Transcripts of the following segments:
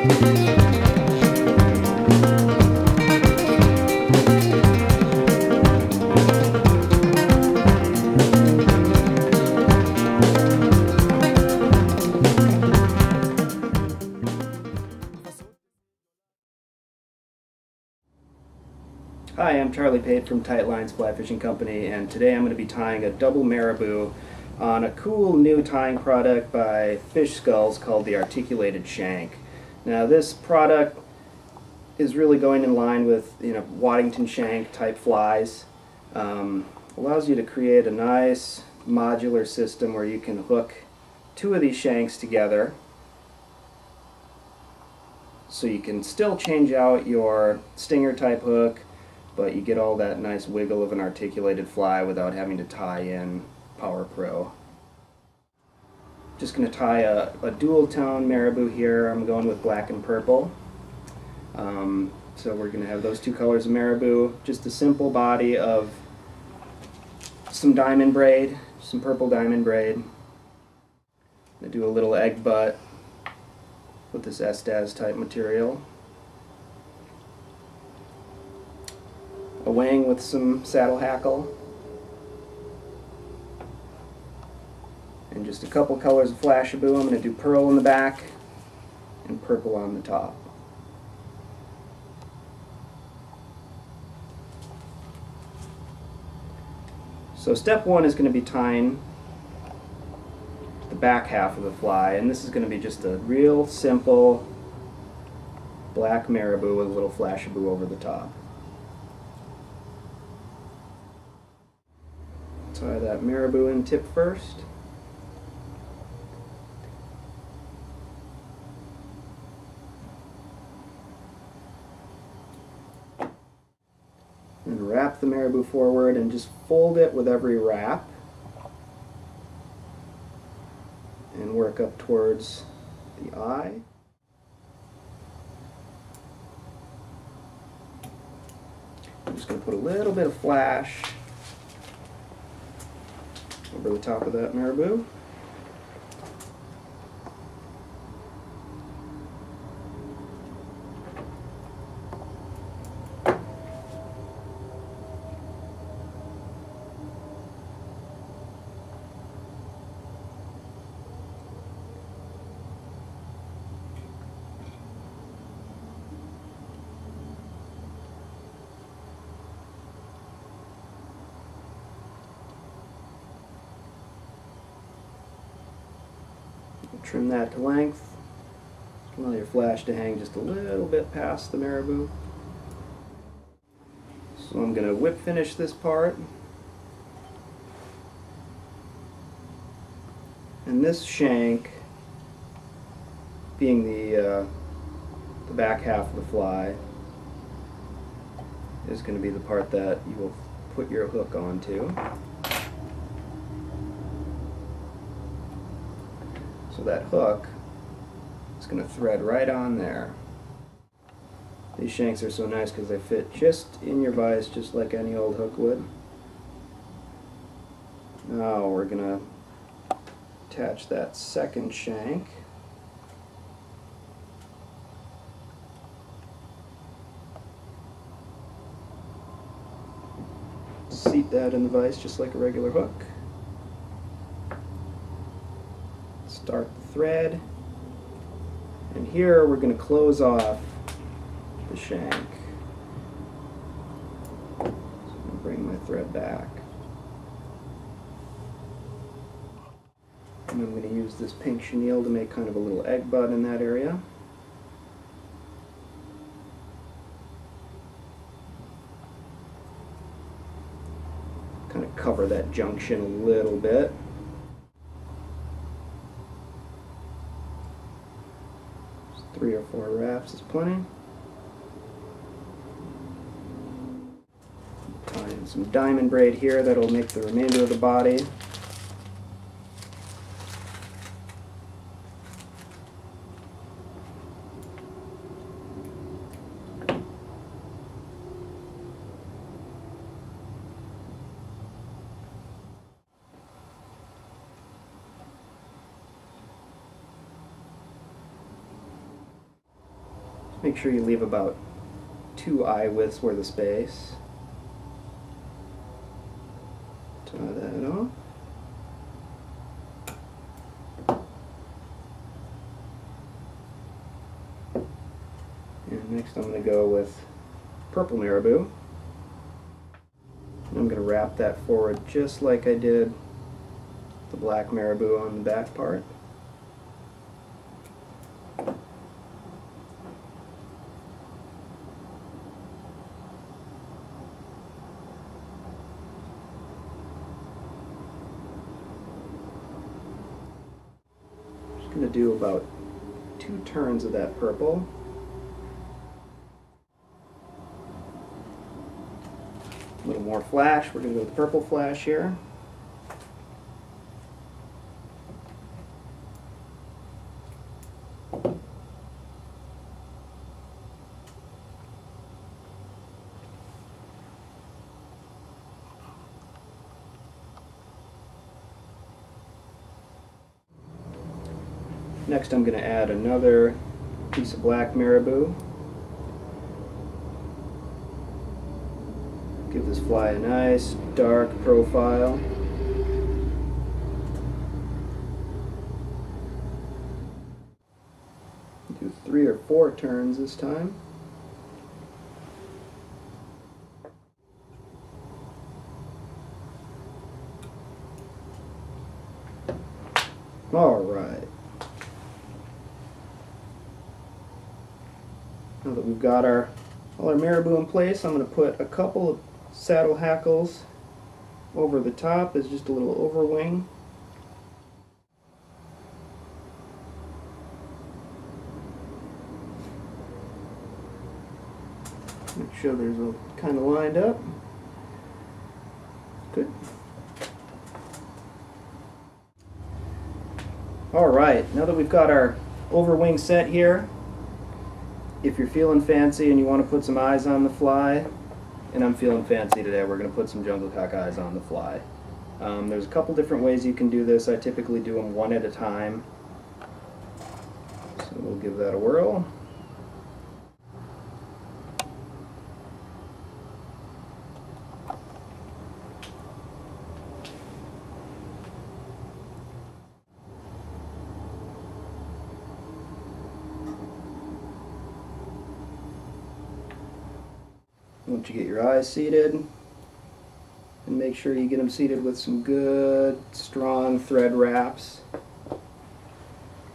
Hi, I'm Charlie Pate from Tight Lines Fly Fishing Company, and today I'm going to be tying a double marabou on a cool new tying product by Fish Skulls called the Articulated Shank. Now this product is really going in line with Waddington shank type flies. Allows you to create a nice modular system where you can hook two of these shanks together, so you can still change out your stinger type hook, but you get all that nice wiggle of an articulated fly without having to tie in Power Pro. Just going to tie a dual tone marabou here. I'm going with black and purple. So we're going to have those two colors of marabou. Just a simple body of some diamond braid, some purple diamond braid. I'm going to do a little egg butt with this Estaz type material. A wing with some saddle hackle, and just a couple colors of Flashabou. I'm going to do pearl in the back and purple on the top. So step one is going to be tying the back half of the fly, and this is going to be just a real simple black marabou with a little Flashabou over the top. Tie that marabou in tip first. And wrap the marabou forward and just fold it with every wrap. And work up towards the eye. I'm just going to put a little bit of flash over the top of that marabou. Trim that to length. Allow your flash to hang just a little bit past the marabou. So I'm going to whip finish this part. And this shank, being the back half of the fly, is going to be the part that you will put your hook onto. So that hook is going to thread right on there. These shanks are so nice because they fit just in your vise, just like any old hook would. Now we're going to attach that second shank. Seat that in the vise just like a regular hook. Start the thread, and here we're going to close off the shank. So I'm going to bring my thread back, and I'm going to use this pink chenille to make kind of a little egg butt in that area. Kind of cover that junction a little bit. Just 3 or 4 wraps is plenty. Tie in some diamond braid here that'll make the remainder of the body. Make sure you leave about 2 eye widths worth of space. Tie that off. And next I'm going to go with purple marabou. I'm going to wrap that forward just like I did the black marabou on the back part. Just going to do about 2 turns of that purple. A little more flash. We're going to go with purple flash here. Next I'm going to add another piece of black marabou. Give this fly a nice dark profile. Do 3 or 4 turns this time. All right. Now that we've got all our marabou in place, I'm going to put a couple of saddle hackles over the top as just a little overwing. Make sure there's a kind of lined up. Good. Alright, now that we've got our overwing set here, if you're feeling fancy and you want to put some eyes on the fly, and I'm feeling fancy today, we're going to put some jungle cock eyes on the fly. There's a couple different ways you can do this. I typically do them one at a time. So we'll give that a whirl. Once you get your eyes seated, and make sure you get them seated with some good strong thread wraps.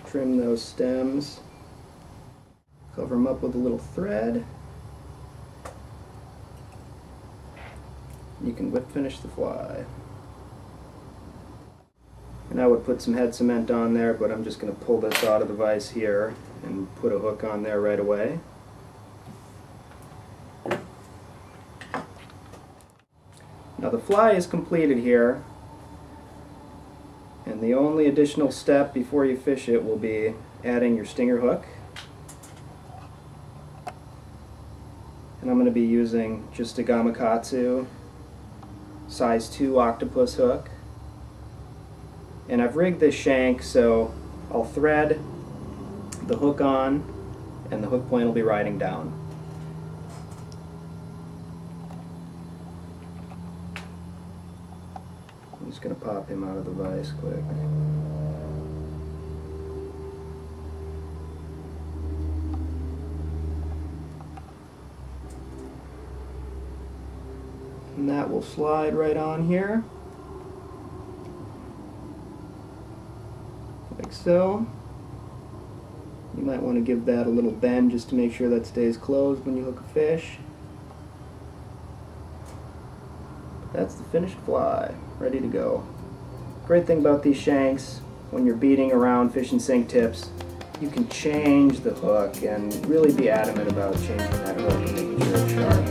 Trim those stems, cover them up with a little thread. You can whip finish the fly. And I would put some head cement on there, but I'm just going to pull this out of the vise here and put a hook on there right away. Now the fly is completed here, and the only additional step before you fish it will be adding your stinger hook. And I'm going to be using just a Gamakatsu size 2 octopus hook. And I've rigged this shank so I'll thread the hook on and the hook point will be riding down. I'm just going to pop him out of the vise quick. And that will slide right on here, like so. You might want to give that a little bend just to make sure that stays closed when you hook a fish. That's the finished fly, ready to go. Great thing about these shanks, when you're beating around fishing sink tips, you can change the hook and really be adamant about changing that hook and making sure it's sharp.